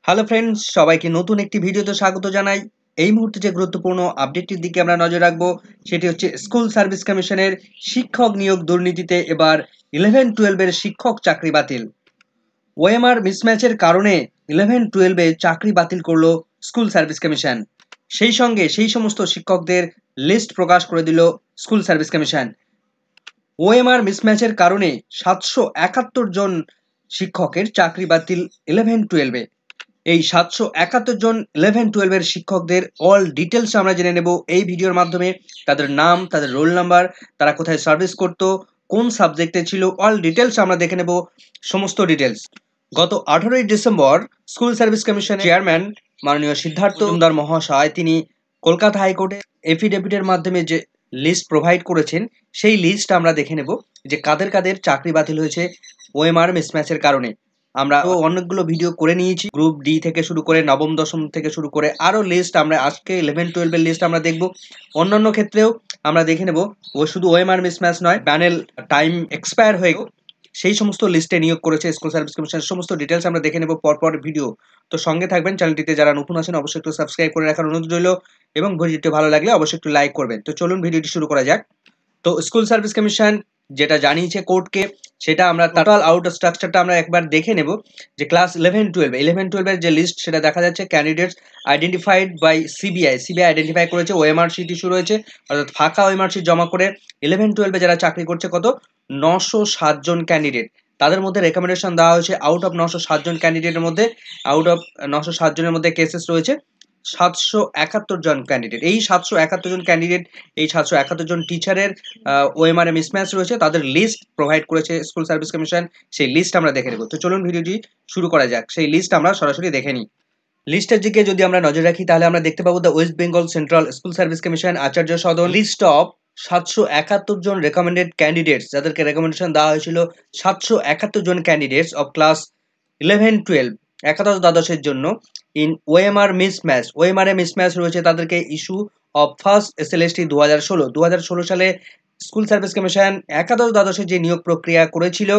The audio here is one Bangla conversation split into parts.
হ্যালো ফ্রেন্ডস, সবাইকে নতুন একটি ভিডিওতে স্বাগত জানাই। এই মুহূর্তে যে গুরুত্বপূর্ণ আপডেটটির দিকে আমরা নজর রাখবো সেটি হচ্ছে স্কুল সার্ভিস কমিশনের শিক্ষক নিয়োগ দুর্নীতিতে এবার 11-12 এর শিক্ষক চাকরি বাতিল। ওএমআর মিসম্যাচের কারণে 11-12 চাকরি বাতিল করলো স্কুল সার্ভিস কমিশন। সেই সঙ্গে সেই সমস্ত শিক্ষকদের লিস্ট প্রকাশ করে দিল স্কুল সার্ভিস কমিশন। ওএমআর মিসম্যাচের কারণে 771 জন শিক্ষকের চাকরি বাতিল 11-12-এ। এই 771 জন 11-12 এর শিক্ষকদের অল ডিটেলস আমরা জেনে নেব এই ভিডিওর মাধ্যমে। তাদের নাম, তাদের রোল নাম্বার, তারা কোথায় সার্ভিস করত, কোন সাবজেক্টে ছিল, অল ডিটেলস আমরা দেখে নেব, সমস্ত ডিটেলস। গত 18ই ডিসেম্বর স্কুল সার্ভিস কমিশনের চেয়ারম্যান মাননীয় সিদ্ধার্থ মজুমদার মহাশয় তিনি কলকাতা হাইকোর্টে এফিডেভিটের মাধ্যমে যে লিস্ট প্রোভাইড করেছেন সেই লিস্ট আমরা দেখে নেব যে কাদের কাদের চাকরি বাতিল হয়েছে ওএমআর মিসম্যাচের কারণে। আমরা অনেকগুলো ভিডিও করে নিয়েছি, গ্রুপ ডি থেকে শুরু করে নবম দশম থেকে শুরু করে আরো লিস্ট আমরা আজকে 11-12 এর লিস্ট আমরা দেখব। অন্যান্য ক্ষেত্রেও আমরা দেখে নেব, ও শুধু ওএমআর মিসম্যাচ নয়, প্যানেল টাইম এক্সপায়ার হয়ে সেই সমস্ত লিস্টে নিয়োগ করেছে স্কুল সার্ভিস কমিশনের সমস্ত ডিটেলস আমরা দেখে নেব পরপর ভিডিও। তো সঙ্গে থাকবেন, চ্যানেলটিতে যারা নতুন আছেন অবশ্যই একটু সাবস্ক্রাইব করে রাখার অনুরোধ রইল এবং ভিডিওটি ভালো লাগলে অবশ্যই একটু লাইক করবেন। তো চলুন ভিডিওটি শুরু করা যাক। তো স্কুল সার্ভিস কমিশন যেটা জানিয়েছে কোর্টকে সেটা আমরা টোটাল আউট স্ট্রাকচারটা আমরা একবার দেখে নেব। যে ক্লাস 11-12 এর যে লিস্ট সেটা দেখা যাচ্ছে candidates identified by CBI identify করেছে, ওএমআর শিট ইস্যু রয়েছে, অর্থাৎ ফাঁকা ওএমআর শিট জমা করে 11-12 যারা চাকরি করছে কত 907 জন ক্যান্ডিডেট, তাদের মধ্যে রেকমেন্ডেশন দেওয়া হয়েছে। আউট অফ 907 জন ক্যান্ডিডেটের মধ্যে, আউট অফ 907 জনের মধ্যে কেসেস রয়েছে 771 জন ক্যান্ডিডেট। এই 771 জন ক্যান্ডিডেট, এই 771 জন টিচারের ওএমআর মিসম্যাচ রয়েছে, তাদের লিস্ট প্রোভাইড করেছে স্কুল সার্ভিস কমিশন। সেই লিস্ট আমরা দেখে নেব। তো চলুন ভিডিওটি শুরু করা যাক, সেই লিস্ট আমরা সরাসরি দেখে নিই। লিস্টের দিকে যদি আমরা নজর রাখি তাহলে আমরা দেখতে পাবো the West Bengal Central School Service Commission Acharya Sadan list of 771 জন রেকমেন্ডেড ক্যান্ডিডেটস, যাদেরকে রেকমেন্ডেশন দেওয়া হয়েছিল 771 জন ক্যান্ডিডেটস অফ ক্লাস 11-12 একাদশ দ্বাদশের জন্য in OMR mismatch. OMR A mismatch রয়েছে, তাদেরকে ইস্যু অফ ফার্স্ট এসএলএসটি 2016 সালে স্কুল সার্ভিস কমিশন একাদশ দ্বাদশে যে নিয়োগ প্রক্রিয়া করেছিল,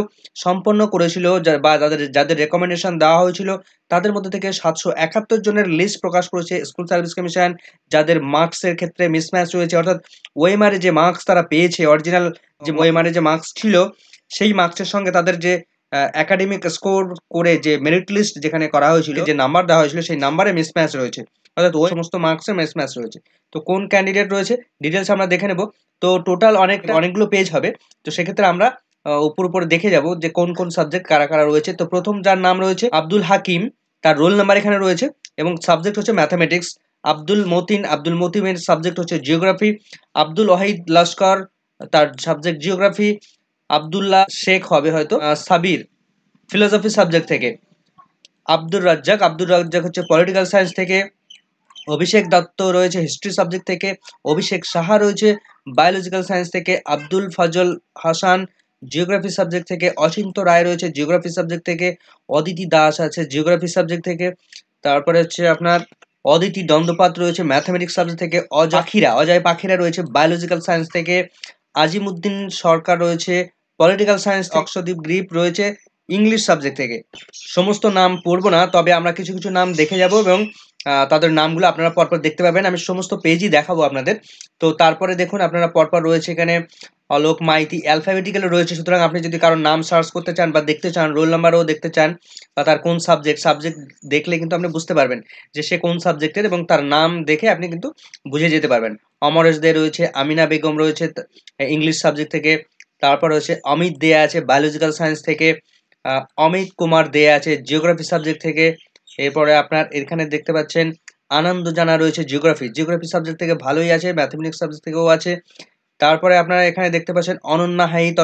সম্পন্ন করেছিল বা যাদের রেকমেন্ডেশন দেওয়া হয়েছিল তাদের মধ্যে থেকে 771 জনের লিস্ট প্রকাশ করেছে স্কুল সার্ভিস কমিশন, যাদের মার্কসের ক্ষেত্রে মিসম্যাচ রয়েছে, অর্থাৎ ওএমআর এ যে মার্কস তারা পেয়েছে, অরিজিনাল যে ওএমআর এ যে মার্কস ছিল সেই মার্কসের সঙ্গে তাদের যে একাডেমিক স্কোর করে যে মেরিট লিস্ট যেখানে করা হয়েছিল, যে নাম্বার দেওয়া হয়েছিল সেই নাম্বারে মিসম্যাচ রয়েছে, অর্থাৎ ওই সমস্ত মার্কসে মিসম্যাচ রয়েছে। তো কোন ক্যান্ডিডেট রয়েছে ডিটেলস আমরা দেখে নেব। তো টোটাল অনেকগুলো পেজ হবে, তো সেক্ষেত্রে আমরা উপর দেখে যাব যে কোন কোন সাবজেক্ট কারা কারা রয়েছে। তো প্রথম যার নাম রয়েছে আব্দুল হাকিম, তার রোল নাম্বার এখানে রয়েছে এবং সাবজেক্ট হচ্ছে ম্যাথামেটিক্স। আব্দুল মতিনের সাবজেক্ট হচ্ছে জিওগ্রাফি। আব্দুল ওয়াহিদ লস্কর, তার সাবজেক্ট জিওগ্রাফি। আব্দুল্লাহ শেখ হবে হয়তো সাবির ফিলোসফি সাবজেক্ট থেকে। আব্দুর রাজ্জাক হচ্ছে পলিটিক্যাল সায়েন্স থেকে। অভিষেক দত্ত রয়েছে হিস্ট্রি সাবজেক্ট থেকে। অভিষেক সাহা রয়েছে বায়োলজিক্যাল সায়েন্স থেকে। আব্দুল ফজল হাসান জিওগ্রাফি সাবজেক্ট থেকে। অচিন্ত রায় রয়েছে জিওগ্রাফি সাবজেক্ট থেকে। অদিতি দাস আছে জিওগ্রাফি সাবজেক্ট থেকে। তারপরে হচ্ছে আপনার অদিতি দন্দপাত রয়েছে ম্যাথামেটিক্স সাবজেক্ট থেকে। অজয় পাখিরা রয়েছে বায়োলজিক্যাল সায়েন্স থেকে। আজিমুদ্দিন সরকার রয়েছে পলিটিক্যাল সায়েন্স। অক্ষদীপ গ্রিপ রয়েছে ইংলিশ সাবজেক্ট থেকে। সমস্ত নাম পড়বো না, তবে আমরা কিছু কিছু নাম দেখে যাব এবং তাদের নামগুলো আপনারা পরপর দেখতে পাবেন। আমি সমস্ত পেজই দেখাবো আপনাদের। তো তারপরে দেখুন আপনারা পরপর রয়েছে এখানে অলোক মাইতি অ্যালফাবেটিক্যালে রয়েছে, সুতরাং আপনি যদি কারোর নাম সার্চ করতে চান বা দেখতে চান, রোল নাম্বারও দেখতে চান বা তার কোন সাবজেক্ট দেখলে কিন্তু আপনি বুঝতে পারবেন যে সে কোন সাবজেক্টের এবং তার নাম দেখে আপনি কিন্তু বুঝে যেতে পারবেন। অমরেশ দে রয়েছে, আমিনা বেগম রয়েছে ইংলিশ সাবজেক্ট থেকে। তারপর রয়েছে অমিত দে আছে বায়োলজিক্যাল সায়েন্স থেকে। অমিত কুমার দে আছে জিওগ্রাফি সাবজেক্ট থেকে। এরপরে আপনার এখানে দেখতে পাচ্ছেন আনন্দ জানা রয়েছে জিওগ্রাফি সাবজেক্ট থেকে, ভালোই আছে। ম্যাথমেটিক্স সাবজেক্ট থেকেও আছে। তারপরে আপনারা এখানে দেখতে পাচ্ছেন অনন্যা হাইত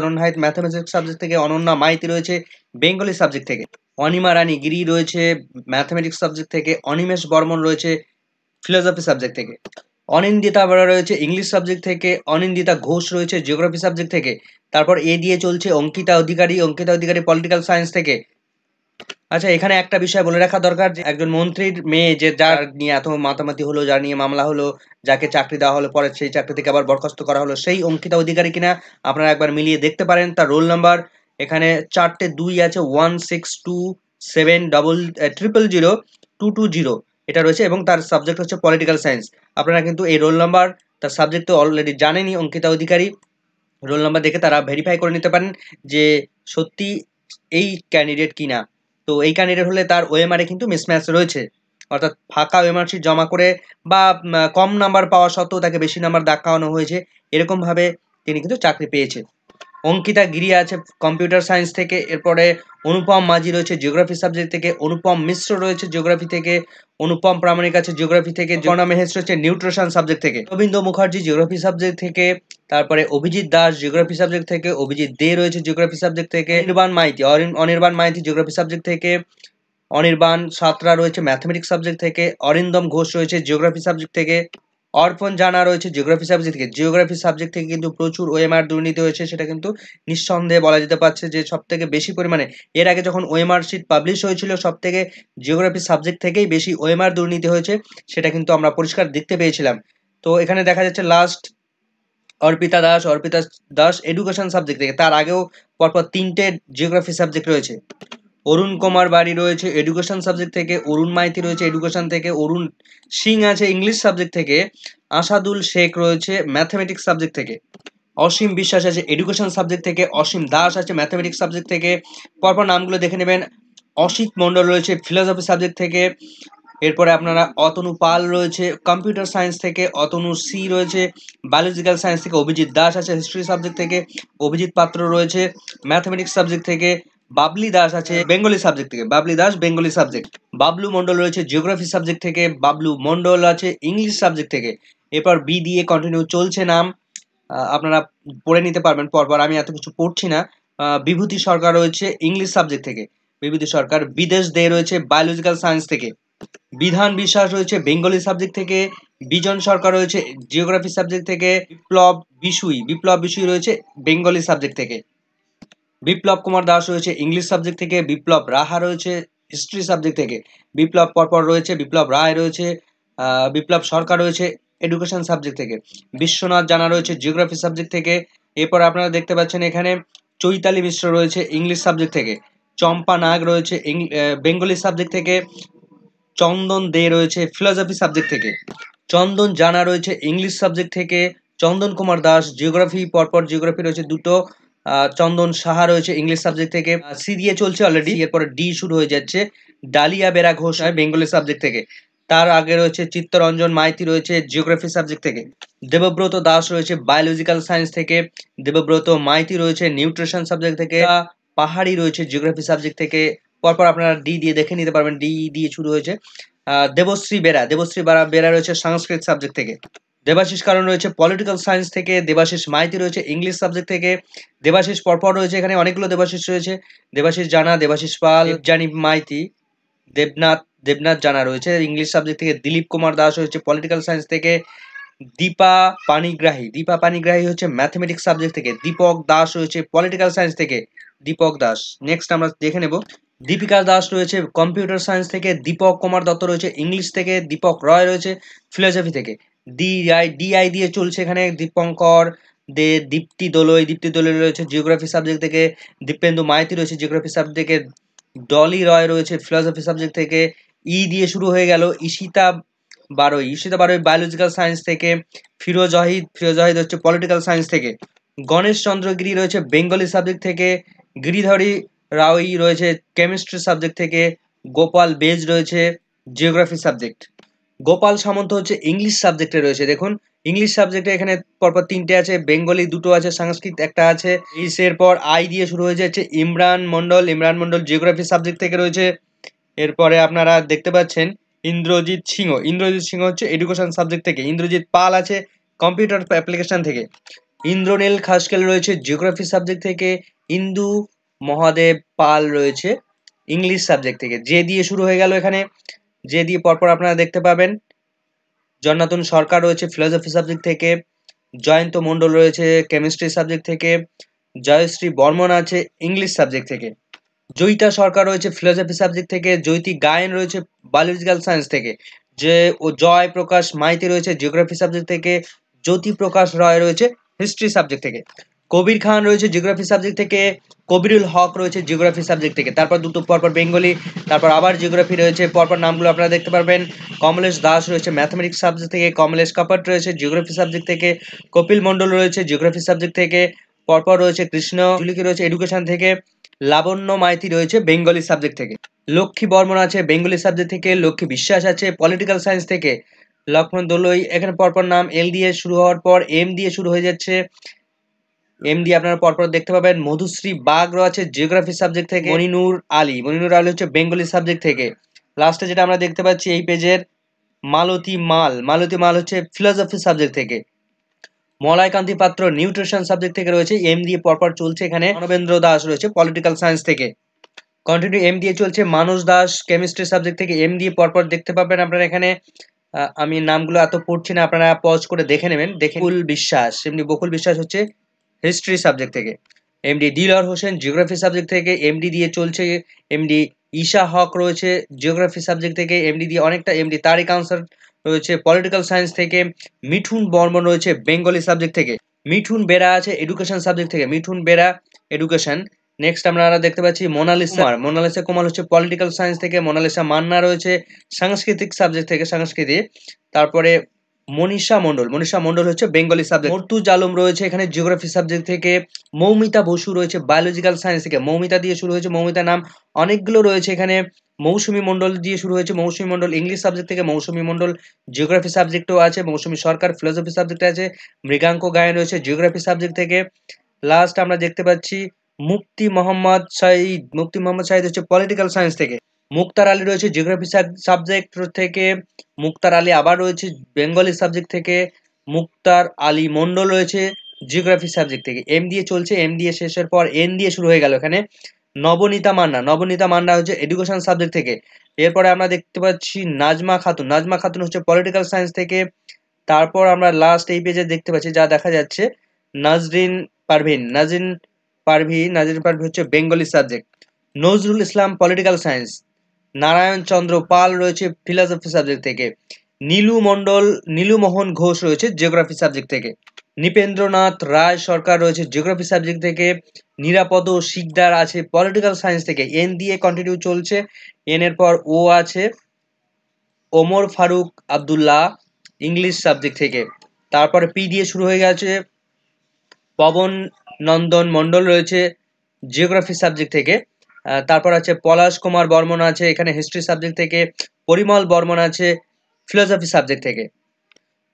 ম্যাথমেটিক্স সাবজেক্ট থেকে। অনন্যা মাইতি রয়েছে বেঙ্গলি সাবজেক্ট থেকে। অনিমা রানী গিরি রয়েছে ম্যাথমেটিক্স সাবজেক্ট থেকে। অনিমেষ বর্মন রয়েছে ফিলোসফি সাবজেক্ট থেকে। অনিন্দিতা বরা রয়েছে ইংলিশ সাবজেক্ট থেকে। অনিন্দিতা ঘোষ রয়েছে জিওগ্রাফি সাবজেক্ট থেকে। তারপর এ দিয়ে চলছে অঙ্কিতা অধিকারী পলিটিক্যাল সায়েন্স থেকে। আচ্ছা, এখানে একটা বিষয় বলে রাখা দরকার যে একজন মন্ত্রীর মেয়ে যে যার নিয়ে এত মাতামাতি হলো, যার নিয়ে মামলা হলো, যাকে চাকরি দেওয়া হলো, পরে সেই চাকরি থেকে আবার বরখাস্ত করা হলো, সেই অঙ্কিতা অধিকারী কিনা আপনারা একবার মিলিয়ে দেখতে পারেন। তার রোল নাম্বার এখানে 4টে 2 আছে, 16270000 220 এটা রয়েছে এবং তার সাবজেক্ট হচ্ছে পলিটিক্যাল সায়েন্স। আপনারা কিন্তু এই রোল নাম্বার তার সাবজেক্ট তো অলরেডি জানেনই অঙ্কিতা অধিকারী। রোল নাম্বার দেখে তারা ভেরিফাই করে নিতে পারেন যে সত্যি এই ক্যান্ডিডেট কিনা। তো এই ক্যান্ডিডেট হলে তার ওএমআর এ কিন্তু মিসম্যাচ রয়েছে, অর্থাৎ ফাঁকা ওএমআর শিট জমা করে বা কম নাম্বার পাওয়া সত্ত্বেও তাকে বেশি নাম্বার দেখানো হয়েছে, এরকমভাবে তিনি কিন্তু চাকরি পেয়েছে। অঙ্কিতা গিরি আছে কম্পিউটার সায়েন্স থেকে, এরপরে অনুপম মাঝি রয়েছে জিওগ্রাফি সাবজেক্ট থেকে, অনুপম মিশ্র রয়েছে জিওগ্রাফি থেকে, অনুপম প্রামাণিক আছে জিওগ্রাফি থেকে, জর্ণা মেহেশ রয়েছে নিউট্রিশন সাবজেক্ট থেকে, রবীন্দ্র মুখার্জি জিওগ্রাফি সাবজেক্ট থেকে, তারপরে অভিজিৎ দাস জিওগ্রাফি সাবজেক্ট থেকে, অভিজিৎ দে রয়েছে জিওগ্রাফি সাবজেক্ট থেকে, অনির্বাণ মাইতি জিওগ্রাফি সাবজেক্ট থেকে, অনির্বাণ সাঁতরা রয়েছে ম্যাথমেটিক্স সাবজেক্ট থেকে, অরিন্দম ঘোষ রয়েছে জিওগ্রাফি সাবজেক্ট থেকে, অর্পণ জানা রয়েছে জিওগ্রাফি সাবজেক্ট থেকে। জিওগ্রাফি সাবজেক্ট থেকে কিন্তু প্রচুর ওএমআর দুর্নীতি হয়েছে, সেটা কিন্তু নিঃসন্দেহে বলা যেতে পারছে যে সব থেকে বেশি পরিমাণে এর আগে যখন ওএমআর শিট পাবলিশ হয়েছিল সব থেকে জিওগ্রাফি সাবজেক্ট থেকেই বেশি ওএমআর দুর্নীতি হয়েছে, সেটা কিন্তু আমরা পরিষ্কার দেখতে পেয়েছিলাম। তো এখানে দেখা যাচ্ছে last Arpita Das education subject থেকে, তার আগেও পরপর 3টে জিওগ্রাফি সাবজেক্ট রয়েছে। অরুণ কুমার বাড়ি রয়েছে এডুকেশন সাবজেক্ট থেকে, অরুণ মাইতি রয়েছে এডুকেশন থেকে, অরুণ সিং আছে ইংলিশ সাবজেক্ট থেকে, আসাদুল শেখ রয়েছে ম্যাথমেটিক্স সাবজেক্ট থেকে, অসীম বিশ্বাস আছে এডুকেশন সাবজেক্ট থেকে, অসীম দাস আছে ম্যাথমেটিক্স সাবজেক্ট থেকে। পরপর নামগুলো দেখে নেবেন। অসিত মণ্ডল রয়েছে ফিলোসফি সাবজেক্ট থেকে, এরপরে আপনারা অতনু পাল রয়েছে কম্পিউটার সায়েন্স থেকে, অতনু সি রয়েছে বায়োলজিক্যাল সায়েন্স থেকে, অভিজিৎ দাস আছে হিস্ট্রি সাবজেক্ট থেকে, অভিজিৎ পাত্র রয়েছে ম্যাথমেটিক্স সাবজেক্ট থেকে, বাবলি দাস আছে বেঙ্গলি সাবজেক্ট থেকে, বাবলি দাস বেঙ্গলি সাবজেক্ট, বাবলু মণ্ডল রয়েছে জিওগ্রাফি সাবজেক্ট থেকে, বাবলু মণ্ডল আছে ইংলিশ সাবজেক্ট থেকে। এরপর বি দিয়ে কন্টিনিউ চলছে নাম, আপনারা পড়ে নিতে পারবেন পরপর, আমি এত কিছু পড়ছি না। বিভূতি সরকার রয়েছে ইংলিশ সাবজেক্ট থেকে, বিভূতি সরকার। বিদেশ দে রয়েছে বায়োলজিক্যাল সায়েন্স থেকে, বিধান বিশ্বাস রয়েছে বেঙ্গলি সাবজেক্ট থেকে, বিজন সরকার রয়েছে জিওগ্রাফি সাবজেক্ট থেকে, বিপ্লব বিশুই রয়েছে বেঙ্গলি সাবজেক্ট থেকে, বিপ্লব কুমার দাস রয়েছে ইংলিশ সাবজেক্ট থেকে, বিপ্লব রাহা রয়েছে হিস্ট্রি সাবজেক্ট থেকে, বিপ্লব পরপর রয়েছে, বিপ্লব রায় রয়েছে, বিপ্লব সরকার রয়েছে এডুকেশন সাবজেক্ট থেকে, বিশ্বনাথ জানা রয়েছে জিওগ্রাফি সাবজেক্ট থেকে। এরপর আপনারা দেখতে পাচ্ছেন এখানে চৈতালি মিশ্র রয়েছে ইংলিশ সাবজেক্ট থেকে, চম্পা নাগ রয়েছে বেঙ্গলি সাবজেক্ট থেকে, চন্দন দে রয়েছে ফিলোসফি সাবজেক্ট থেকে, চন্দন জানা রয়েছে ইংলিশ সাবজেক্ট থেকে, চন্দন কুমার দাস জিওগ্রাফি, পরপর জিওগ্রাফি রয়েছে দুটো, চন্দন সাহা রয়েছে ইংলিশ সাবজেক্ট থেকে, সি দিয়ে চলছে অলরেডি, এরপরে ডি শুরু হয়ে যাচ্ছে, dahlia Bera Ghosh Bengali subject থেকে, তার আগে রয়েছে চিত্তরঞ্জন মাইতি রয়েছে জিওগ্রাফি সাবজেক্ট থেকে, দেবব্রত দাস রয়েছে বায়োলজিক্যাল সায়েন্স থেকে, দেবব্রত মাইতি রয়েছে নিউট্রিশন সাবজেক্ট থেকে, পাহাড়ি রয়েছে জিওগ্রাফি সাবজেক্ট থেকে। পরপর আপনারা ডি দিয়ে দেখে নিতে পারবেন, ডি দিয়ে শুরু হয়েছে। দেবশ্রী বেরা রয়েছে সংস্কৃত সাবজেক্ট থেকে, দেবাশিস কারণ রয়েছে পলিটিক্যাল সায়েন্স থেকে, দেবাশিস মাইতি রয়েছে ইংলিশ সাবজেক্ট থেকে, দেবাশিস পরপর রয়েছে এখানে অনেকগুলো দেবাশিস রয়েছে, দেবাশিস জানা, দেবাশিস পাল, জানি মাইতি, দেবনাথ জানা রয়েছে ইংলিশ সাবজেক্ট থেকে, দিলীপ কুমার দাস রয়েছে পলিটিক্যাল সায়েন্স থেকে, দীপা পানিগ্রাহী হচ্ছে ম্যাথমেটিক্স সাবজেক্ট থেকে, দীপক দাস রয়েছে পলিটিক্যাল সায়েন্স থেকে, দীপক দাস। নেক্সট আমরা দেখে নেব, দীপিকা দাস রয়েছে কম্পিউটার সায়েন্স থেকে, দীপক কুমার দত্ত রয়েছে ইংলিশ থেকে, দীপক রয় রয়েছে ফিলোসফি থেকে, ডিআই দিয়ে চলছে এখানে, দীপঙ্কর দে, দীপ্তি দোলই রয়েছে জিওগ্রাফি সাবজেক্ট থেকে, দীপেন্দু মাইতি রয়েছে জিওগ্রাফি সাবজেক্ট থেকে, ডলি রয় রয়েছে ফিলোসফি সাবজেক্ট থেকে, ই দিয়ে শুরু হয়ে গেল, ঈশিতা বারোই বায়োলজিক্যাল সায়েন্স থেকে, ফিরোজ ওয়াহিদ হচ্ছে পলিটিক্যাল সায়েন্স থেকে, গণেশ চন্দ্র গিরি রয়েছে বেঙ্গলি সাবজেক্ট থেকে, গিরিধরী রাওই রয়েছে কেমিস্ট্রি সাবজেক্ট থেকে, গোপাল বেজ রয়েছে জিওগ্রাফি সাবজেক্ট, গোপাল সামন্ত হচ্ছে ইংলিশ সাবজেক্টে রয়েছে। দেখুন ইংলিশ সাবজেক্টে এখানে পরপর 3টে আছে, বেঙ্গলি 2টো আছে, সংস্কৃত একটা আছে। এর পর আই দিয়ে শুরু হয়ে যাচ্ছে ইমরান মন্ডল জিওগ্রাফি সাবজেক্ট থেকে রয়েছে। এরপরে আপনারা দেখতে পাচ্ছেন ইন্দ্রজিৎ সিংহ হচ্ছে এডুকেশন সাবজেক্ট থেকে, ইন্দ্রজিৎ পাল আছে কম্পিউটার অ্যাপ্লিকেশন থেকে, ইন্দ্রনীল খাসকেল রয়েছে জিওগ্রাফি সাবজেক্ট থেকে, ইন্দু মহাদেব পাল রয়েছে ইংলিশ সাবজেক্ট থেকে। যে দিয়ে শুরু হয়ে গেল এখানে, যে দিয়ে পরপর আপনারা দেখতে পাবেন জন্নাতন সরকার রয়েছে ফিলোসফি সাবজেক্ট থেকে, জয়ন্ত মণ্ডল রয়েছে কেমিস্ট্রি সাবজেক্ট থেকে, জয়শ্রী বর্মন আছে ইংলিশ সাবজেক্ট থেকে, জয়িতা সরকার রয়েছে ফিলোসফি সাবজেক্ট থেকে, জ্যোতি গায়েন রয়েছে বায়োলজিক্যাল সায়েন্স থেকে, জয় প্রকাশ মাইতি রয়েছে জিওগ্রাফি সাবজেক্ট থেকে, জ্যোতি প্রকাশ রয় রয়েছে হিস্ট্রি সাবজেক্ট থেকে, কবির খান রয়েছে জিওগ্রাফি সাবজেক্ট থেকে, কবিরুল হক রয়েছে জিওগ্রাফি সাবজেক্ট থেকে। তারপর দুটো পরপর বেঙ্গলি, তারপর আবার জিওগ্রাফি রয়েছে। পরপর নামগুলো আপনারা দেখতে পারবেন। কমলেশ দাস রয়েছে ম্যাথমেটিক্স সাবজেক্ট থেকে, কমলেশ কাপট রয়েছে জিওগ্রাফি সাবজেক্ট থেকে, কপিল মণ্ডল রয়েছে জিওগ্রাফি সাবজেক্ট থেকে। পরপর রয়েছে কৃষ্ণ জুলিকি রয়েছে এডুকেশন থেকে, লাবণ্য মাইতি রয়েছে বেঙ্গলি সাবজেক্ট থেকে, লক্ষ্মী বর্মন আছে বেঙ্গলি সাবজেক্ট থেকে, লক্ষ্মী বিশ্বাস আছে পলিটিক্যাল সায়েন্স থেকে, লক্ষ্মণ দোলই। এখানে পরপর নাম এল দিয়ে শুরু হওয়ার পর এম দিয়ে শুরু হয়ে যাচ্ছে, এম দিয়ে আপনারা পরপর দেখতে পাবেন। মধুশ্রী বাগ রয়েছে জিওগ্রাফি সাবজেক্ট থেকে, মনিনুর আলী হচ্ছে বেঙ্গলি সাবজেক্ট থেকে। লাস্টে যেটা আমরা দেখতে পাচ্ছি এই পেজের মালতী মাল হচ্ছে ফিলোসফি সাবজেক্ট থেকে। মলয়কান্তি পাত্র নিউট্রিশন সাবজেক্ট থেকে রয়েছে, এম দিয়ে পরপর চলছে। এখানে মানবেন্দ্র দাস রয়েছে পলিটিক্যাল সায়েন্স থেকে। কন্টিনিউ এম দিয়ে চলছে মানস দাস কেমিস্ট্রি সাবজেক্ট থেকে, এম দিয়ে পরপর দেখতে পাবেন আপনারা এখানে। আমি নামগুলো এত পড়ছি না, আপনারা পজ করে দেখে নেবেন। বকুল বিশ্বাস, এমনি বকুল বিশ্বাস হচ্ছে হিস্ট্রি সাবজেক্ট থেকে। MD Dilwar Hossain geography subject থেকে, এমডি দিয়ে চলছে। এমডি ঈশা হক রয়েছে জিওগ্রাফি সাবজেক্ট থেকে, এমডি দিয়ে অনেকটা। এমডি তারিক আনসার রয়েছে পলিটিক্যাল সায়েন্স থেকে। মিঠুন বর্মন রয়েছে বেঙ্গলি সাবজেক্ট থেকে। মিঠুন বেরা আছে এডুকেশন সাবজেক্ট থেকে, মিঠুন বেরা এডুকেশন। নেক্সট আমরা দেখতে পাচ্ছি মোনালিসা কুমার হচ্ছে পলিটিক্যাল সায়েন্স থেকে। মোনালিসা মান্না রয়েছে সাংস্কৃতিক সাবজেক্ট থেকে, সাংস্কৃতিক। তারপরে মনীষা মণ্ডল হচ্ছে বেঙ্গলি সাবজেক্ট। মর্তুজ আলম রয়েছে এখানে জিওগ্রাফি সাবজেক্ট থেকে। মৌমিতা বসু রয়েছে বায়োলজিক্যাল সায়েন্স থেকে, মৌমিতা দিয়ে শুরু হয়েছে, মৌমিতা নাম অনেকগুলো রয়েছে এখানে। মৌসুমী মণ্ডল দিয়ে শুরু হয়েছে, মৌসুমী মণ্ডল ইংলিশ সাবজেক্ট থেকে, মৌসুমী মণ্ডল জিওগ্রাফি সাবজেক্টও আছে। মৌসুমী সরকার ফিলোসফি সাবজেক্টে আছে। মৃগাঙ্ক গায়ন রয়েছে জিওগ্রাফি সাবজেক্ট থেকে। লাস্ট আমরা দেখতে পাচ্ছি মুফতি মোহাম্মদ শাহিদ হচ্ছে পলিটিক্যাল সায়েন্স থেকে। মুক্তার আলী রয়েছে জিওগ্রাফি সাবজেক্ট থেকে। মুক্তার আলী আবার রয়েছে বেঙ্গলি সাবজেক্ট থেকে। মুক্তার আলী মন্ডল রয়েছে জিওগ্রাফি সাবজেক্ট থেকে। এম দিয়ে চলছে, এম দিয়ে শেষের পর এন দিয়ে শুরু হয়ে গেল এখানে। নবনীতা মান্না হচ্ছে এডুকেশন সাবজেক্ট থেকে। এরপরে আমরা দেখতে পাচ্ছি নাজমা খাতুন হচ্ছে পলিটিক্যাল সায়েন্স থেকে। তারপর আমরা লাস্ট এই পেজে দেখতে পাচ্ছি যা দেখা যাচ্ছে নাজরিন পারভি হচ্ছে Bengali subject. Nazrul Islam political science. Narayan Chandra Pal রয়েছে ফিলোসফি সাবজেক্ট থেকে। নীলুমোহন ঘোষ রয়েছে জিওগ্রাফি সাবজেক্ট থেকে। নৃপেন্দ্রনাথ রায় সরকার রয়েছে জিওগ্রাফি সাবজেক্ট থেকে। নিরাপদ শিকদার আছে পলিটিক্যাল সায়েন্স থেকে, এন দিয়ে কন্টিনিউ চলছে। এন এর পর ও আছে ওমর ফারুক আব্দুল্লাহ ইংলিশ সাবজেক্ট থেকে। তারপরে পি দিয়ে শুরু হয়ে গেছে পবন নন্দন মণ্ডল রয়েছে জিওগ্রাফি সাবজেক্ট থেকে। তারপর আছে পলাশ কুমার বর্মন আছে এখানে হিস্ট্রি সাবজেক্ট থেকে। পরিমল বর্মন আছে ফিলোসফি সাবজেক্ট থেকে।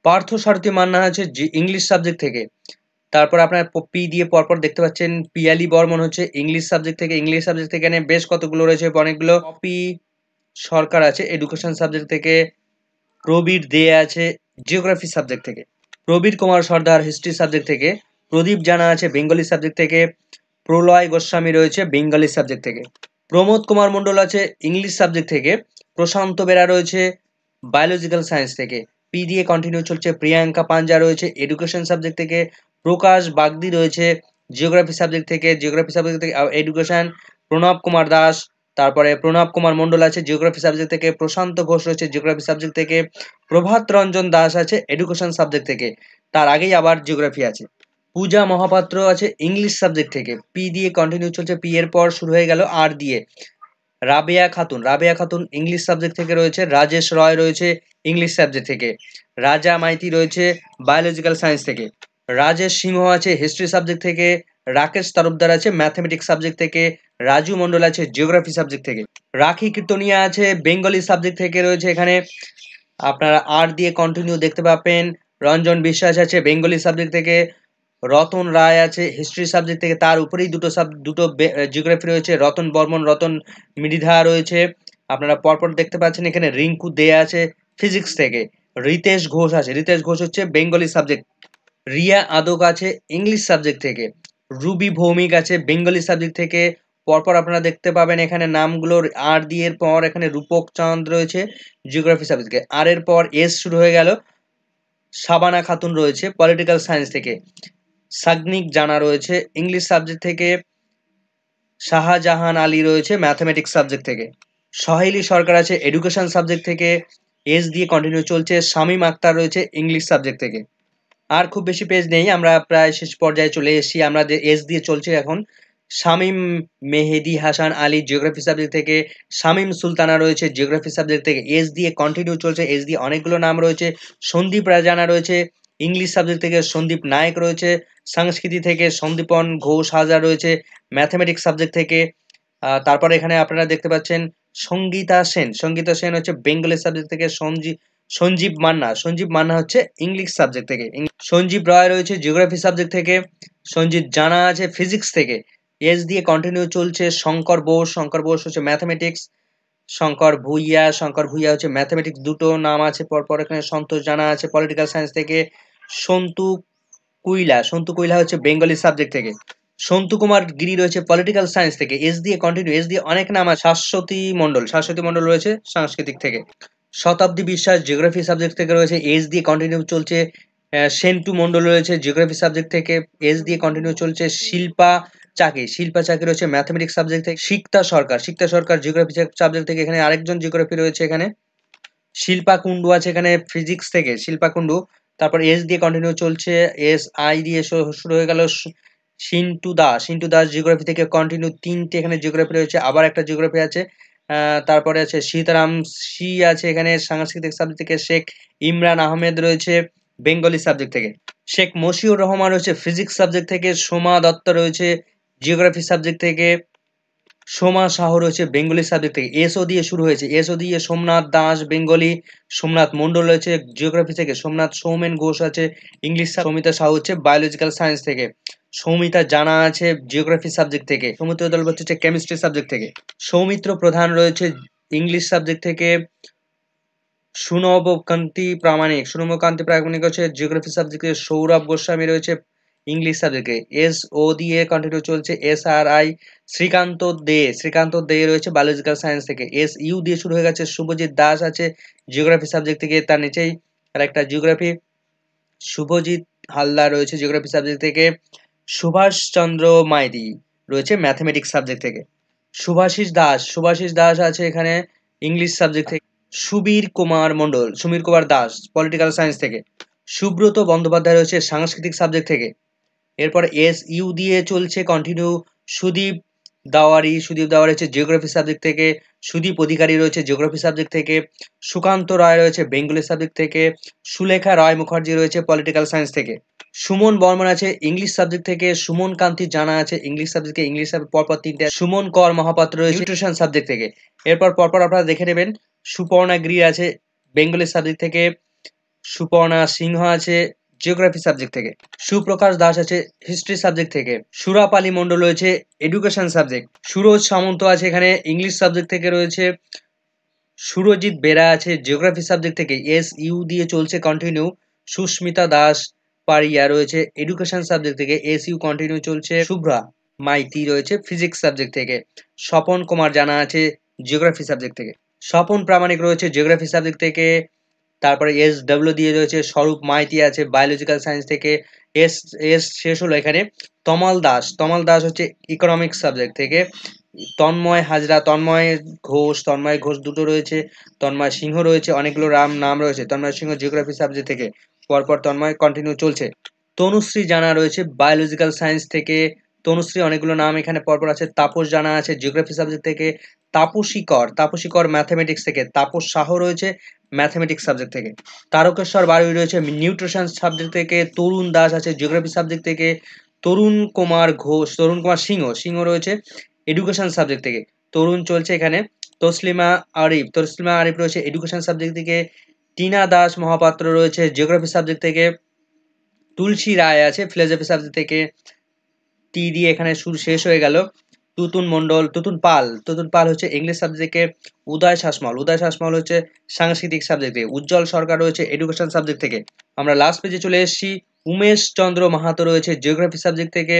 পার্থ সারথী মান্না আছে ইংলিশ সাবজেক্ট থেকে। তারপর আপনার পি দিয়ে পরপর দেখতে পাচ্ছেন পিয়ালি বর্মন হচ্ছে ইংলিশ সাবজেক্ট থেকে। এখানে বেশ কতগুলো রয়েছে, অনেকগুলো। পপি সরকার আছে এডুকেশন সাবজেক্ট থেকে। প্রবীর দে আছে জিওগ্রাফি সাবজেক্ট থেকে। প্রবীর কুমার সর্দার হিস্ট্রি সাবজেক্ট থেকে। প্রদীপ জানা আছে বেঙ্গলি সাবজেক্ট থেকে। প্রলয় গোস্বামী রয়েছে বেঙ্গলি সাবজেক্ট থেকে। প্রমোদ কুমার মণ্ডল আছে ইংলিশ সাবজেক্ট থেকে। প্রশান্ত বেরা রয়েছে বায়োলজিক্যাল সায়েন্স থেকে। পি দিয়ে কন্টিনিউ চলছে প্রিয়াঙ্কা পাঞ্জা রয়েছে এডুকেশন সাবজেক্ট থেকে। প্রকাশ বাগদি রয়েছে জিওগ্রাফি সাবজেক্ট থেকে এডুকেশন। প্রণব কুমার দাস, তারপরে প্রণব কুমার মণ্ডল আছে জিওগ্রাফি সাবজেক্ট থেকে। প্রশান্ত ঘোষ রয়েছে জিওগ্রাফি সাবজেক্ট থেকে। প্রভাত রঞ্জন দাস আছে এডুকেশন সাবজেক্ট থেকে, তার আগেই আবার জিওগ্রাফি আছে। পূজা মহাপাত্র আছে ইংলিশ সাবজেক্ট থেকে। পি দিয়ে কন্টিনিউ চলছে, পি এর পর শুরু হয়ে গেল আর দিয়ে। রাবেয়া খাতুন ইংলিশ সাবজেক্ট থেকে রয়েছে। রাজেশ রয় রয়েছে ইংলিশ সাবজেক্ট থেকে। রাজা মাইতি রয়েছে বায়োলজিক্যাল সায়েন্স থেকে। রাজেশ সিংহ আছে হিস্ট্রি সাবজেক্ট থেকে। রাকেশ তরফদার আছে ম্যাথমেটিক্স সাবজেক্ট থেকে। রাজু মণ্ডল আছে জিওগ্রাফি সাবজেক্ট থেকে। রাখি কীর্তনিয়া আছে বেঙ্গলি সাবজেক্ট থেকে রয়েছে এখানে। আপনারা আর দিয়ে কন্টিনিউ দেখতে পাবেন। রঞ্জন বিশ্বাস আছে বেঙ্গলি সাবজেক্ট থেকে। রতন রায় আছে হিস্ট্রি সাবজেক্ট থেকে, তার উপরেই দুটো জিওগ্রাফি রয়েছে। রতন বর্মন, রতন মৃধা রয়েছে। আপনারা পরপর দেখতে পাচ্ছেন এখানে রিঙ্কু দে আছে ফিজিক্স থেকে। রিতেশ ঘোষ হচ্ছে বেঙ্গলি সাবজেক্ট। রিয়া আদক আছে ইংলিশ সাবজেক্ট থেকে। রুবি ভৌমিক আছে বেঙ্গলি সাবজেক্ট থেকে। পরপর আপনারা দেখতে পাবেন এখানে নামগুলোর আর দিয়ে এর পর এখানে রূপক চাঁদ রয়েছে জিওগ্রাফি সাবজেক্ট থেকে। আর এর পর এস শুরু হয়ে গেল। শাবানা খাতুন রয়েছে পলিটিক্যাল সায়েন্স থেকে। সাগনিক জানা রয়েছে ইংলিশ সাবজেক্ট থেকে। শাহজাহান আলী রয়েছে ম্যাথমেটিক্স সাবজেক্ট থেকে। সহেলি সরকার আছে এডুকেশন সাবজেক্ট থেকে। এস দিয়ে কন্টিনিউ চলছে। শামীম আক্তার রয়েছে ইংলিশ সাবজেক্ট থেকে। আর খুব বেশি পেজ নেই, আমরা প্রায় শেষ পর্যায়ে চলে এসেছি। আমরা এস দিয়ে চলছে এখন। শামীম মেহেদী হাসান আলী জিওগ্রাফি সাবজেক্ট থেকে, শামীম সুলতানা রয়েছে জিওগ্রাফি সাবজেক্ট থেকে, এস দিয়ে কন্টিনিউ চলছে, এস দিয়ে অনেকগুলো নাম রয়েছে। সন্দীপ রাজানা রয়েছে ইংলিশ সাবজেক্ট থেকে, সন্দীপ নায়ক রয়েছে সংস্কৃতি থেকে, সন্দীপন ঘোষ হাজরা রয়েছে ম্যাথমেটিক্স সাবজেক্ট থেকে। তারপরে এখানে আপনারা দেখতে পাচ্ছেন সঙ্গীতা সেন হচ্ছে বেঙ্গলি সাবজেক্ট থেকে, সঞ্জীব মান্না হচ্ছে ইংলিশ সাবজেক্ট থেকে, সঞ্জীব রায় রয়েছে জিওগ্রাফি সাবজেক্ট থেকে, সঞ্জিত জানা আছে ফিজিক্স থেকে, এস দিয়ে কন্টিনিউ চলছে শঙ্কর বোস হচ্ছে ম্যাথমেটিক্স, শঙ্কর ভুইয়া হচ্ছে ম্যাথমেটিক্স, দুটো নাম আছে পরপর এখানে। সন্তোষ জানা আছে পলিটিক্যাল সায়েন্স থেকে, সন্তু সন্তু কুইলা হচ্ছে বেঙ্গলি সাবজেক্ট থেকে, সন্তু কুমার গিরি রয়েছে পলিটিক্যাল সায়েন্স থেকে, এস দিয়ে কন্টিনিউ, এস দিয়ে অনেক নাম আছে। শাশ্বতী মণ্ডল রয়েছে সাংস্কৃতিক থেকে, শতাব্দী বিশ্বাস জিওগ্রাফি সাবজেক্ট থেকে রয়েছে, এস দিয়ে কন্টিনিউ চলছে। সেন্টু মণ্ডল রয়েছে জিওগ্রাফি সাবজেক্ট থেকে, এস দিয়ে কন্টিনিউ চলছে। শিল্পা চাকি রয়েছে ম্যাথমেটিক্স সাবজেক্ট থেকে, সিক্তা সরকার জিওগ্রাফি সাবজেক্ট থেকে, এখানে আরেকজন জিওগ্রাফি রয়েছে এখানে। শিল্পা কুন্ডু আছে এখানে ফিজিক্স থেকে, শিল্পা কুন্ডু। তারপর এস দিয়ে কন্টিনিউ চলছে, এস আই দিয়ে শুরু হয়ে গেল। সিন্টু দাস জিওগ্রাফি থেকে কন্টিনিউ, তিনটে এখানে জিওগ্রাফি রয়েছে, আবার একটা জিওগ্রাফি আছে। তারপরে আছে সীতারাম সি আছে এখানে সাংস্কৃতিক সাবজেক্ট থেকে, শেখ ইমরান আহমেদ রয়েছে বেঙ্গলি সাবজেক্ট থেকে, শেখ মশিউর রহমান রয়েছে ফিজিক্স সাবজেক্ট থেকে, সোমা দত্ত রয়েছে জিওগ্রাফি সাবজেক্ট থেকে, সোমা শাহ রয়েছে বেঙ্গলি সাবজেক্ট থেকে। এসও দিয়ে শুরু হয়েছে, এসও দিয়ে সোমনাথ দাস বেঙ্গলি, সোমনাথ মন্ডল রয়েছে জিওগ্রাফি থেকে, সৌমেন ঘোষ আছে ইংলিশ, সৌমিতা সাহু হচ্ছে বায়োলজিক্যাল সায়েন্স থেকে, সৌমিতা জানা আছে জিওগ্রাফি সাবজেক্ট থেকে, সৌমিত্র দল হচ্ছে কেমিস্ট্রি সাবজেক্ট থেকে, সৌমিত্র প্রধান রয়েছে ইংলিশ সাবজেক্ট থেকে, সুনবকান্তি প্রামাণিক হচ্ছে জিওগ্রাফি সাবজেক্টে, সৌরভ গোস্বামী রয়েছে ইংলিশ সাবজেক্টে, এস ও দিয়ে কন্টিনিউ চলছে। এস আর আই শ্রীকান্ত দে রয়েছে বায়োলজিক্যাল সায়েন্স থেকে, এস ইউ দিয়ে শুরু হয়ে গেছে। শুভজিৎ দাস আছে জিওগ্রাফি সাবজেক্ট থেকে, তার নিচেই আর একটা জিওগ্রাফি শুভজিৎ হালদার রয়েছে জিওগ্রাফি সাবজেক্ট থেকে, সুভাষ চন্দ্র মাইতি রয়েছে ম্যাথমেটিক্স সাবজেক্ট থেকে, সুভাষিস দাস আছে এখানে ইংলিশ সাবজেক্ট থেকে, সুবীর কুমার দাস পলিটিক্যাল সায়েন্স থেকে, সুব্রত বন্দ্যোপাধ্যায় রয়েছে সাংস্কৃতিক সাবজেক্ট থেকে। এরপর এস ইউ দিয়ে চলছে কন্টিনিউ, সুদীপ দাওয়ারি হচ্ছে জিওগ্রাফি সাবজেক্ট থেকে, সুদীপ অধিকারী রয়েছে জিওগ্রাফি সাবজেক্ট থেকে, সুকান্ত রায় রয়েছে বেঙ্গলি সাবজেক্ট থেকে, সুলেখা রায় মুখার্জি রয়েছে পলিটিক্যাল সায়েন্স থেকে, সুমন বর্মন আছে ইংলিশ সাবজেক্ট থেকে, সুমন কান্তি জানা আছে ইংলিশ সাবজেক্টে, পরপর তিনটে, সুমন কর মহাপাত্র রয়েছে নিউট্রিশন সাবজেক্ট থেকে। এরপর পরপর আপনারা দেখে নেবেন, সুপর্ণা গিরি আছে বেঙ্গলি সাবজেক্ট থেকে, সুপর্ণা সিংহ আছে জিওগ্রাফি সাবজেক্ট থেকে, সুপ্রকাশ দাস আছে হিস্ট্রি সাবজেক্ট থেকে, সুরাপালি মন্ডল রয়েছে এডুকেশন সাবজেক্ট, সুরজ সামন্ত আছে এখানে ইংলিশ সাবজেক্ট থেকে রয়েছে, সুরজিৎ বেরা আছে জিওগ্রাফি সাবজেক্ট থেকে, এস ইউ দিয়ে চলছে কন্টিনিউ। সুস্মিতা দাস পারিয়া রয়েছে এডুকেশন সাবজেক্ট থেকে, এস ইউ কন্টিনিউ চলছে। শুভ্রা মাইতি রয়েছে ফিজিক্স সাবজেক্ট থেকে, স্বপন কুমার জানা আছে জিওগ্রাফি সাবজেক্ট থেকে, স্বপন প্রামাণিক রয়েছে জিওগ্রাফি সাবজেক্ট থেকে। তারপরে এস ডব্লিউ দিয়ে রয়েছে স্বরূপ মাইতি আছে বায়োলজিক্যাল সায়েন্স থেকে, এস এস শেষ হলো এখানে। তমাল দাস হচ্ছে ইকোনমিক্স সাবজেক্ট থেকে, তন্ময় ঘোষ দুটো রয়েছে, তন্ময় সিংহ রয়েছে, অনেকগুলো নাম রয়েছে, তন্ময় সিংহ জিওগ্রাফি সাবজেক্ট থেকে, পরপর তন্ময় কন্টিনিউ চলছে। তনুশ্রী জানা রয়েছে বায়োলজিক্যাল সায়েন্স থেকে, তনুশ্রী অনেকগুলো নাম এখানে পরপর আছে। তাপস জানা আছে জিওগ্রাফি সাবজেক্ট থেকে, তাপসী কর ম্যাথমেটিক্স থেকে, তাপস শাহ রয়েছে ম্যাথমেটিক্স সাবজেক্ট থেকে, তারকেশ্বর বাড়ুই রয়েছে নিউট্রিশন সাবজেক্ট থেকে, তরুণ দাস আছে জিওগ্রাফি সাবজেক্ট থেকে, তরুণ কুমার সিংহ রয়েছে এডুকেশন সাবজেক্ট থেকে, তরুণ চলছে এখানে। তসলিমা আরিফ রয়েছে এডুকেশন সাবজেক্ট থেকে, টিনা দাস মহাপাত্র রয়েছে জিওগ্রাফি সাবজেক্ট থেকে, তুলসী রায় আছে ফিলোসফি সাবজেক্ট থেকে, টি দিয়ে এখানে শেষ হয়ে গেল। তুতুন পাল হচ্ছে ইংলিশ সাবজেক্টে, উদয় শাসমল হচ্ছে সাংস্কৃতিক সাবজেক্টে, উজ্জ্বল সরকার রয়েছে এডুকেশন সাবজেক্ট থেকে। আমরা লাস্ট পেজে চলে এসেছি, উমেশ চন্দ্র মাহাতো রয়েছে জিওগ্রাফি সাবজেক্ট থেকে,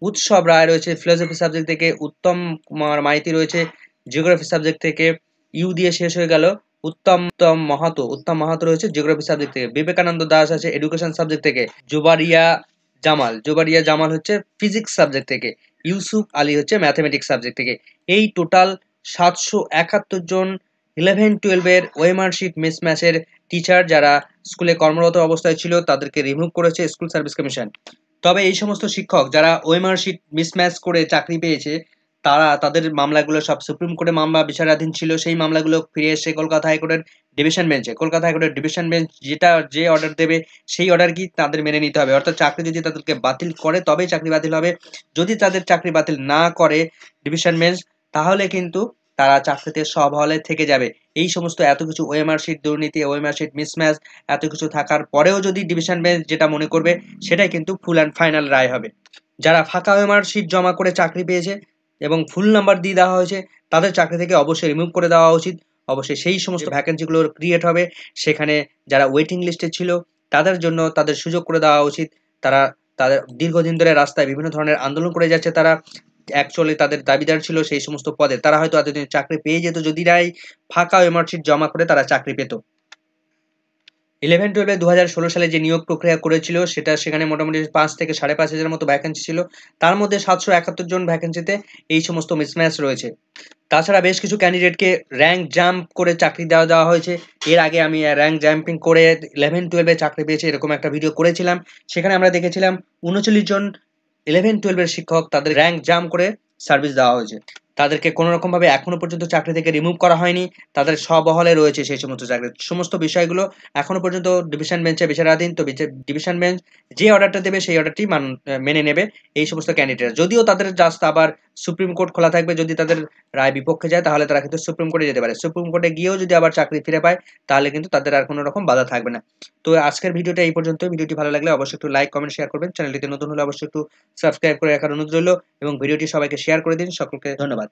উৎসব রায় রয়েছে ফিলোসফি সাবজেক্ট থেকে, উত্তম কুমার মাইতি রয়েছে জিওগ্রাফি সাবজেক্ট থেকে, ইউ দিয়ে শেষ হয়ে গেল। উত্তম মাহাতো রয়েছে জিওগ্রাফি সাবজেক্ট থেকে, বিবেকানন্দ দাস আছে এডুকেশন সাবজেক্ট থেকে, জোবারিয়া জামাল হচ্ছে ফিজিক্স সাবজেক্ট থেকে, ইউসুফ আলী হচ্ছে ম্যাথমেটিক্স সাবজেক্ট থেকে। এই টোটাল 771 জন 11-12 এর ওএমআর শিট মিসম্যাচের টিচার যারা স্কুলে কর্মরত অবস্থায় ছিল তাদেরকে রিমুভ করেছে স্কুল সার্ভিস কমিশন। তবে এই সমস্ত শিক্ষক যারা ওএমআর শিট মিসম্যাচ করে চাকরি পেয়েছে, তাদের মামলাগুলো সব সুপ্রিম কোর্টে মামলা বিচারাধীন ছিল। সেই মামলাগুলো ফিরে এসে কলকাতা হাইকোর্টের ডিভিশন বেঞ্চে। কলকাতা হাইকোর্টের ডিভিশন বেঞ্চ যে অর্ডার দেবে সেই অর্ডার কি তাদের মেনে নিতে হবে। অর্থাৎ চাকরি যদি তাদেরকে বাতিল করে তবেই চাকরি বাতিল হবে। যদি তাদের চাকরি বাতিল না করে ডিভিশন বেঞ্চ, তাহলে কিন্তু তারা চাকরিতে সবহলে থেকে যাবে। এই সমস্ত এত কিছু ওএমআর শিট দুর্নীতি, ওএমআর শিট মিসম্যাচ এত কিছু থাকার পরেও যদি ডিভিশন বেঞ্চ যেটা মনে করবে সেটাই কিন্তু ফুল অ্যান্ড ফাইনাল রায় হবে। যারা ফাঁকা ওএমআর শিট জমা করে চাকরি পেয়েছে এবং ফুল নাম্বার দিয়ে দেওয়া হয়েছে, তাদের চাকরি থেকে অবশ্যই রিমুভ করে দেওয়া উচিত। অবশ্যই সেই সমস্ত ভ্যাকেন্সিগুলো ক্রিয়েট হবে, সেখানে যারা ওয়েটিং লিস্টে ছিল তাদের জন্য তাদের সুযোগ করে দেওয়া উচিত। তাদের দীর্ঘদিন ধরে রাস্তায় বিভিন্ন ধরনের আন্দোলন করে যাচ্ছে, তারা অ্যাকচুয়ালি তাদের দাবিদার ছিল সেই সমস্ত পদে। তারা হয়তো এতদিন চাকরি পেয়ে যেত যদি নাই ফাঁকা ওএমআর শিট জমা করে তারা চাকরি পেত। 11-12 2016 সালে যে নিয়োগ প্রক্রিয়া করেছিল সেখানে মোটামুটি 5 থেকে 5,500 মতো ভ্যাকেন্সি ছিল। তার মধ্যে 771 জন ভ্যাকেন্সিতে এই সমস্ত মিসম্যাচ রয়েছে। তাছাড়া বেশ কিছু ক্যান্ডিডেটকে র্যাঙ্ক জাম্প করে চাকরি দেওয়া হয়েছে। এর আগে আমি র্যাঙ্ক জাম্পিং করে 11-12 এ চাকরি পেয়েছি এরকম একটা ভিডিও করেছিলাম। সেখানে আমরা দেখেছিলাম 39 জন 11-12 এর শিক্ষক তাদের র্যাঙ্ক জাম্প করে সার্ভিস দেওয়া হয়েছে। তাদেরকে কোনো রকম ভাবে এখনো পর্যন্ত চাকরি থেকে রিমুভ করা হয়নি। তাদের স্ববহলে রয়েছে সেই সমস্ত চাকরি। সমস্ত বিষয়গুলো এখনো পর্যন্ত ডিভিশন বেঞ্চে বিচারাধীন। তো ডিভিশন বেঞ্চ যে অর্ডারটা দেবে সেই অর্ডারটি মেনে নেবে এই সমস্ত ক্যান্ডিডেট। যদিও তাদের জাস্ট আবার সুপ্রিম কোর্ট খোলা থাকবে, যদি তাদের রায় বিপক্ষে যায় তাহলে তারা কিন্তু সুপ্রিম কোর্টে যেতে পারে। সুপ্রিম কোর্টে গিয়েও যদি আবার চাকরি ফিরে পায় তাহলে কিন্তু তাদের আর কোনো রকম বাধা থাকবে না। তো আজকের ভিডিওটা এই পর্যন্ত। ভিডিওটি ভালো লাগলে অবশ্যই একটু লাইক, কমেন্ট, শেয়ার করবেন। চ্যানেলটিতে নতুন হলে অবশ্যই একটু সাবস্ক্রাইব করে রাখার অনুরোধ রইল এবং ভিডিওটি সবাইকে শেয়ার করে দিন। সকলকে ধন্যবাদ।